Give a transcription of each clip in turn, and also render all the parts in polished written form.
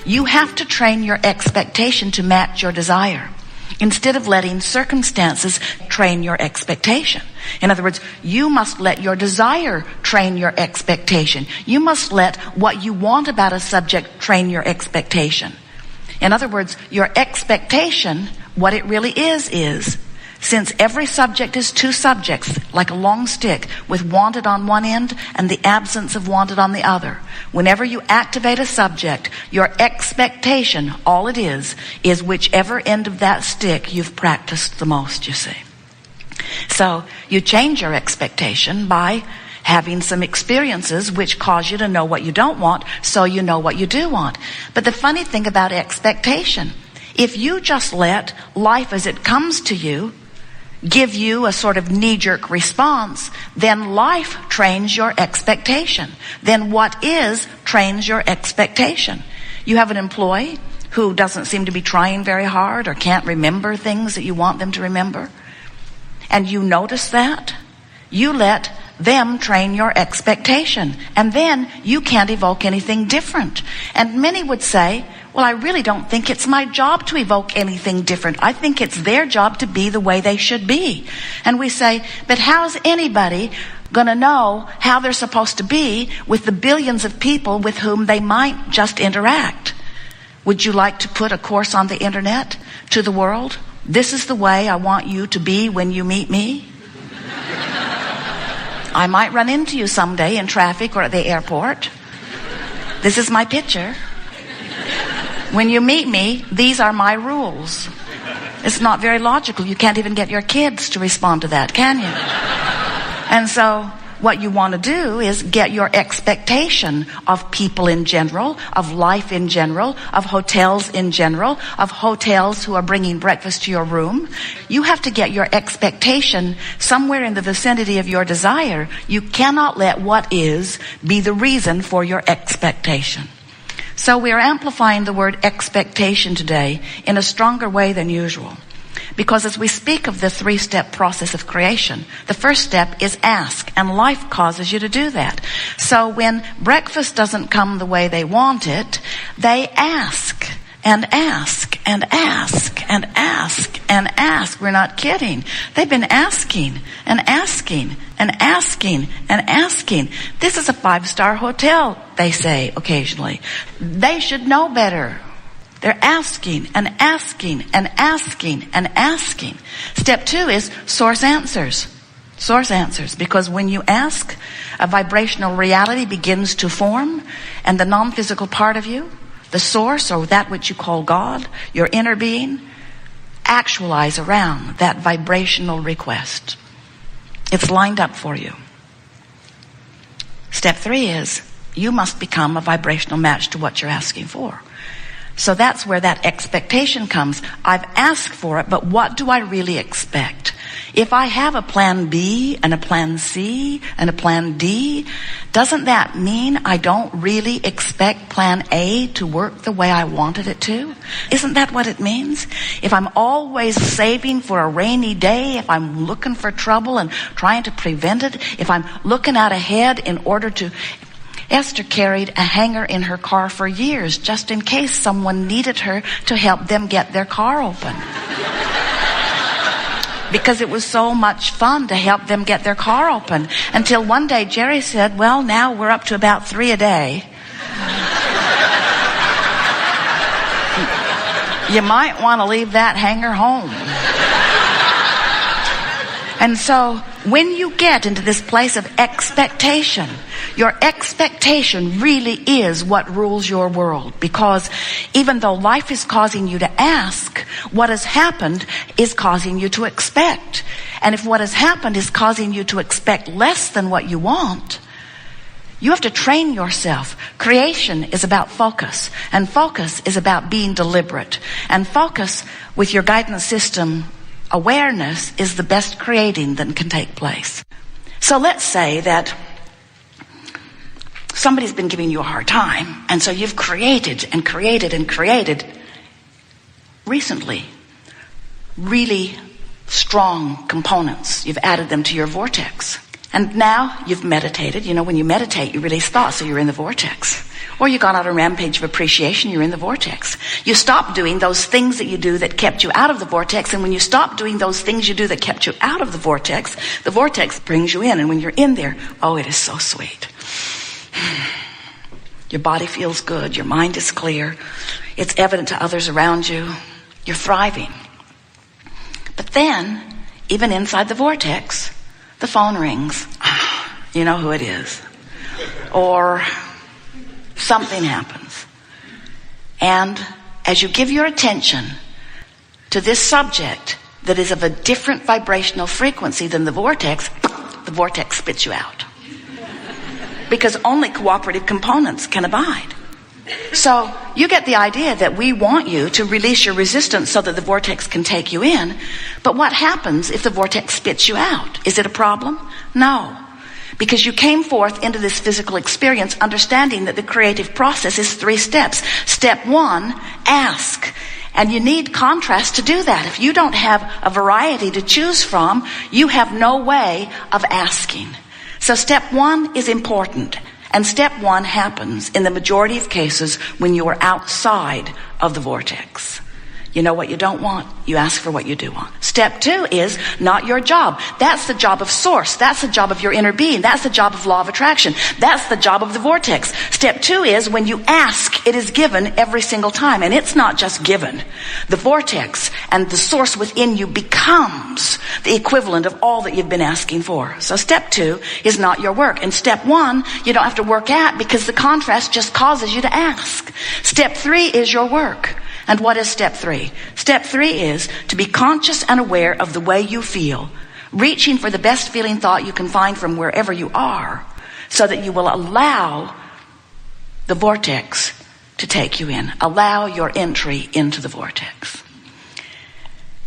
You have to train your expectation to match your desire, instead of letting circumstances train your expectation. In other words, you must let your desire train your expectation. You must let what you want about a subject train your expectation. In other words, your expectation, what it really is, since every subject is two subjects, like a long stick with wanted on one end and the absence of wanted on the other. Whenever you activate a subject, your expectation, all it is whichever end of that stick you've practiced the most, you see. So you change your expectation by having some experiences which cause you to know what you don't want, so you know what you do want. But the funny thing about expectation, if you just let life as it comes to you give you a sort of knee-jerk response, then life trains your expectation. Then what is trains your expectation. You have an employee who doesn't seem to be trying very hard or can't remember things that you want them to remember, and you notice that. You let them train your expectation, and then you can't evoke anything different. And many would say, well, I really don't think it's my job to evoke anything different. I think it's their job to be the way they should be. And we say, but how's anybody going to know how they're supposed to be with the billions of people with whom they might just interact? Would you like to put a course on the internet to the world? This is the way I want you to be when you meet me. I might run into you someday in traffic or at the airport. This is my picture. When you meet me, these are my rules. It's not very logical. You can't even get your kids to respond to that, can you? And so what you want to do is get your expectation of people in general, of life in general, of hotels in general, of hotels who are bringing breakfast to your room. You have to get your expectation somewhere in the vicinity of your desire. You cannot let what is be the reason for your expectation. So we are amplifying the word expectation today in a stronger way than usual. Because as we speak of the 3-step process of creation, the first step is ask, and life causes you to do that. So when breakfast doesn't come the way they want it, they ask and ask and ask and ask and ask. We're not kidding. They've been asking and asking and asking and asking. This is a 5-star hotel, they say occasionally. They should know better. They're asking and asking and asking and asking. Step 2 is source answers. Source answers. Because when you ask, a vibrational reality begins to form, and the non-physical part of you, the source, or that which you call God, your inner being, actualize around that vibrational request. It's lined up for you. Step 3 is you must become a vibrational match to what you're asking for. So that's where that expectation comes. I've asked for it, but what do I really expect? If I have a plan B and a plan C and a plan D, doesn't that mean I don't really expect plan A to work the way I wanted it to? Isn't that what it means? If I'm always saving for a rainy day, if I'm looking for trouble and trying to prevent it, if I'm looking out ahead in order to... Esther carried a hanger in her car for years just in case someone needed her to help them get their car open. Because it was so much fun to help them get their car open. Until one day Jerry said, well, now we're up to about 3 a day. You might want to leave that hanger home. And so when you get into this place of expectation, your expectation really is what rules your world. Because even though life is causing you to ask, what has happened is causing you to expect. And if what has happened is causing you to expect less than what you want, you have to train yourself. Creation is about focus, and focus is about being deliberate. And focus with your guidance system awareness is the best creating that can take place. So let's say that somebody's been giving you a hard time, and so you've created and created and created recently really strong components. You've added them to your vortex. And now you've meditated. You know, when you meditate, you release thoughts, so you're in the vortex. Or you got on a rampage of appreciation, you're in the vortex. You stop doing those things that you do that kept you out of the vortex. And when you stop doing those things you do that kept you out of the vortex brings you in. And when you're in there, oh, it is so sweet. Your body feels good. Your mind is clear. It's evident to others around you. You're thriving. But then, even inside the vortex, the phone rings. You know who it is. Or something happens. And as you give your attention to this subject that is of a different vibrational frequency than the vortex spits you out. Because only cooperative components can abide. So you get the idea that we want you to release your resistance so that the vortex can take you in. But what happens if the vortex spits you out? Is it a problem? No. Because you came forth into this physical experience understanding that the creative process is 3 steps. Step 1, ask. And you need contrast to do that. If you don't have a variety to choose from, you have no way of asking. So step 1 is important. And step 1 happens in the majority of cases when you are outside of the vortex. You know what you don't want, you ask for what you do want. Step 2 is not your job. That's the job of source. That's the job of your inner being. That's the job of law of attraction. That's the job of the vortex. Step 2 is when you ask, it is given every single time. And it's not just given. The vortex and the source within you becomes the equivalent of all that you've been asking for. So step 2 is not your work. And step 1, you don't have to work at because the contrast just causes you to ask. Step 3 is your work. And what is step 3? Step 3 is to be conscious and aware of the way you feel, reaching for the best feeling thought you can find from wherever you are, so that you will allow the vortex to take you in. Allow your entry into the vortex.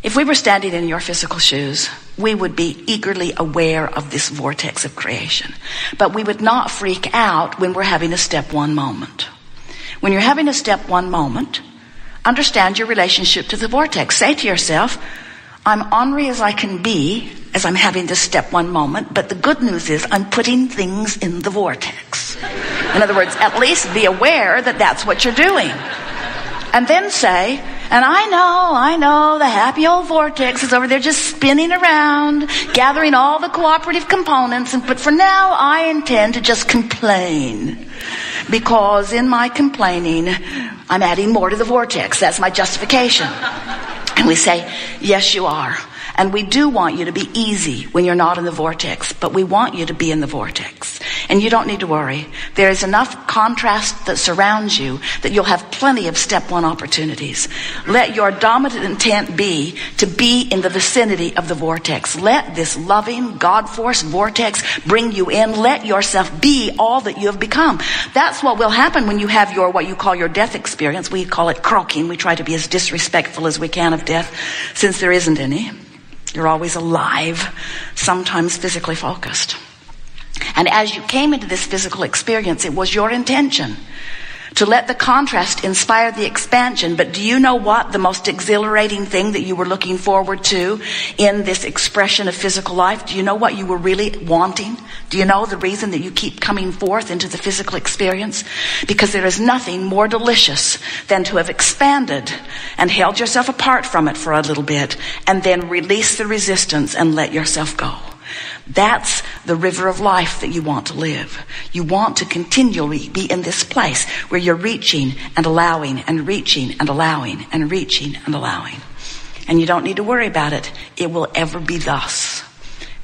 If we were standing in your physical shoes, we would be eagerly aware of this vortex of creation. But we would not freak out when we're having a step 1 moment. When you're having a step 1 moment, understand your relationship to the vortex. Say to yourself, I'm ornery as I can be as I'm having this step 1 moment, but the good news is I'm putting things in the vortex. In other words, at least be aware that that's what you're doing. And then say, and I know the happy old vortex is over there just spinning around, gathering all the cooperative components, but for now I intend to just complain. Because in my complaining, I'm adding more to the vortex. That's my justification. And we say, yes, you are. And we do want you to be easy when you're not in the vortex, but we want you to be in the vortex. And you don't need to worry. There is enough contrast that surrounds you that you'll have plenty of step 1 opportunities. Let your dominant intent be to be in the vicinity of the vortex. Let this loving, God-force vortex bring you in. Let yourself be all that you have become. That's what will happen when you have your, what you call your death experience. We call it croaking. We try to be as disrespectful as we can of death, since there isn't any. You're always alive, sometimes physically focused. And as you came into this physical experience, it was your intention to let the contrast inspire the expansion. But do you know what the most exhilarating thing that you were looking forward to in this expression of physical life? Do you know what you were really wanting? Do you know the reason that you keep coming forth into the physical experience? Because there is nothing more delicious than to have expanded and held yourself apart from it for a little bit and then release the resistance and let yourself go. That's the river of life that you want to live. You want to continually be in this place where you're reaching and allowing and reaching and allowing and reaching and allowing. And you don't need to worry about it. It will ever be thus.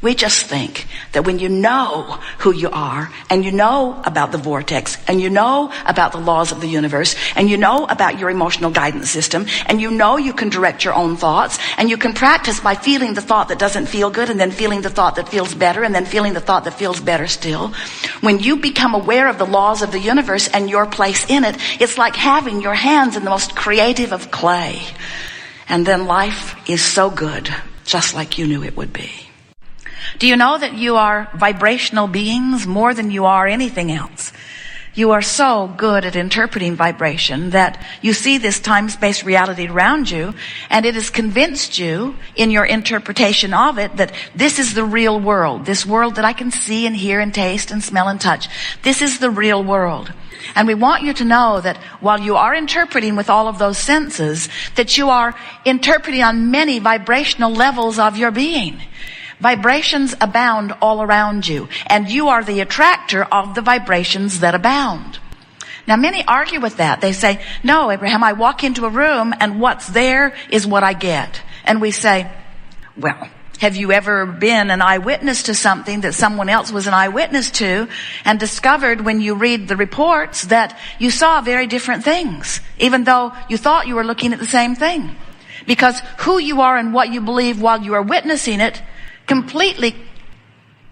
We just think that when you know who you are, and you know about the vortex, and you know about the laws of the universe, and you know about your emotional guidance system, and you know you can direct your own thoughts, and you can practice by feeling the thought that doesn't feel good, and then feeling the thought that feels better, and then feeling the thought that feels better still. When you become aware of the laws of the universe and your place in it, it's like having your hands in the most creative of clay. And then life is so good, just like you knew it would be. Do you know that you are vibrational beings more than you are anything else? You are so good at interpreting vibration that you see this time-space reality around you, and it has convinced you in your interpretation of it that this is the real world, this world that I can see and hear and taste and smell and touch. This is the real world. And we want you to know that while you are interpreting with all of those senses, that you are interpreting on many vibrational levels of your being. Vibrations abound all around you, and you are the attractor of the vibrations that abound. Now, many argue with that. They say, no, Abraham, I walk into a room and what's there is what I get. And we say, well, have you ever been an eyewitness to something that someone else was an eyewitness to and discovered when you read the reports that you saw very different things, even though you thought you were looking at the same thing? Because who you are and what you believe while you are witnessing it completely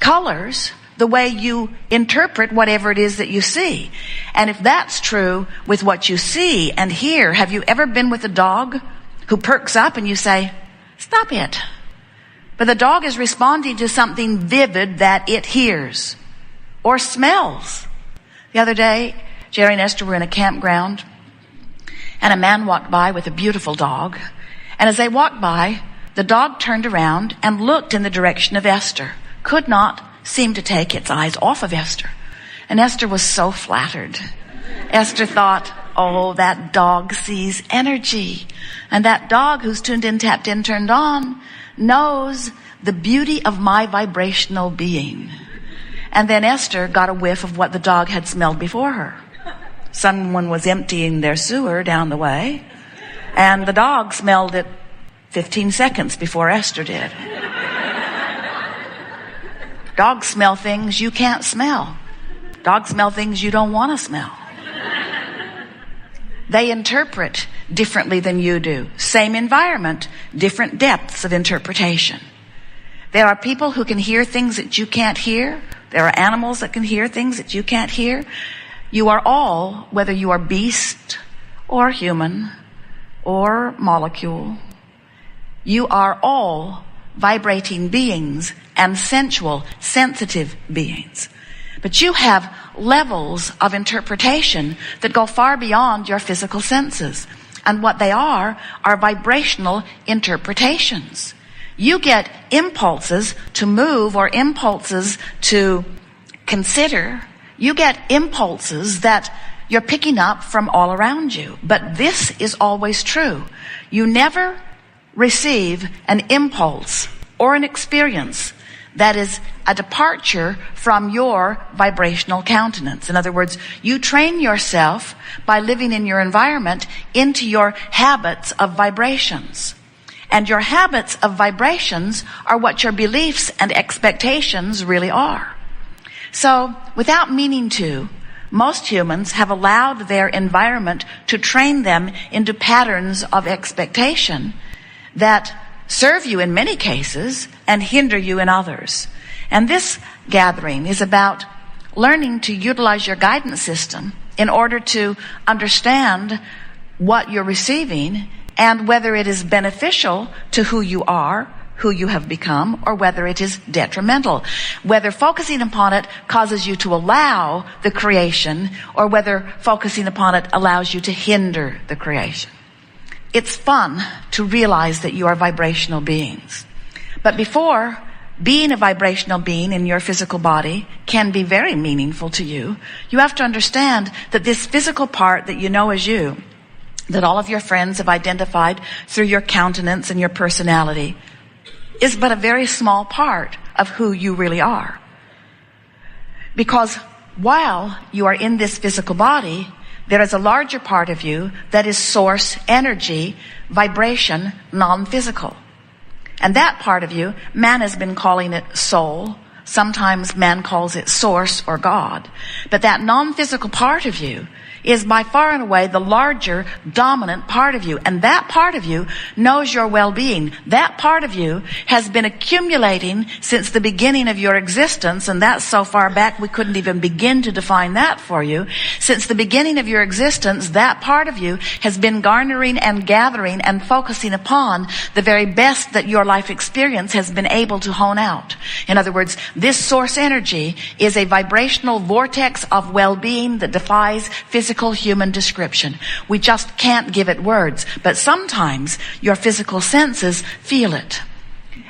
colors the way you interpret whatever it is that you see. And if that's true with what you see and hear, have you ever been with a dog who perks up and you say, stop it? But the dog is responding to something vivid that it hears or smells. The other day, Jerry and Esther were in a campground, and a man walked by with a beautiful dog. And as they walked by, the dog turned around and looked in the direction of Esther, could not seem to take its eyes off of Esther. And Esther was so flattered. Esther thought, oh, that dog sees energy. And that dog who's tuned in, tapped in, turned on, knows the beauty of my vibrational being. And then Esther got a whiff of what the dog had smelled before her. Someone was emptying their sewer down the way, and the dog smelled it 15 seconds before Esther did. Dogs smell things you can't smell. Dogs smell things you don't want to smell. They interpret differently than you do. Same environment, different depths of interpretation. There are people who can hear things that you can't hear. There are animals that can hear things that you can't hear. You are all, whether you are beast or human or molecule, you are all vibrating beings and sensual, sensitive beings. But you have levels of interpretation that go far beyond your physical senses. And what they are vibrational interpretations. You get impulses to move or impulses to consider. You get impulses that you're picking up from all around you. But this is always true. You never receive an impulse or an experience that is a departure from your vibrational countenance. In other words, you train yourself by living in your environment into your habits of vibrations. And your habits of vibrations are what your beliefs and expectations really are. So, without meaning to, most humans have allowed their environment to train them into patterns of expectation that serve you in many cases and hinder you in others. And this gathering is about learning to utilize your guidance system in order to understand what you're receiving and whether it is beneficial to who you are, who you have become, or whether it is detrimental. Whether focusing upon it causes you to allow the creation, or whether focusing upon it allows you to hinder the creation. It's fun to realize that you are vibrational beings. But before being a vibrational being in your physical body can be very meaningful to you, you have to understand that this physical part that you know as you, that all of your friends have identified through your countenance and your personality, is but a very small part of who you really are. Because while you are in this physical body, there is a larger part of you that is source energy, vibration, non-physical. And that part of you, man has been calling it soul. Sometimes man calls it source or God. But that non-physical part of you is by far and away the larger, dominant part of you. And that part of you knows your well-being. That part of you has been accumulating since the beginning of your existence, and that's so far back we couldn't even begin to define that for you. Since the beginning of your existence, that part of you has been garnering and gathering and focusing upon the very best that your life experience has been able to hone out. In other words, This source energy is a vibrational vortex of well-being that defies physical human description. We just can't give it words, but sometimes your physical senses feel it,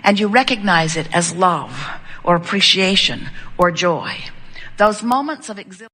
and you recognize it as love or appreciation or joy. Those moments of exhilaration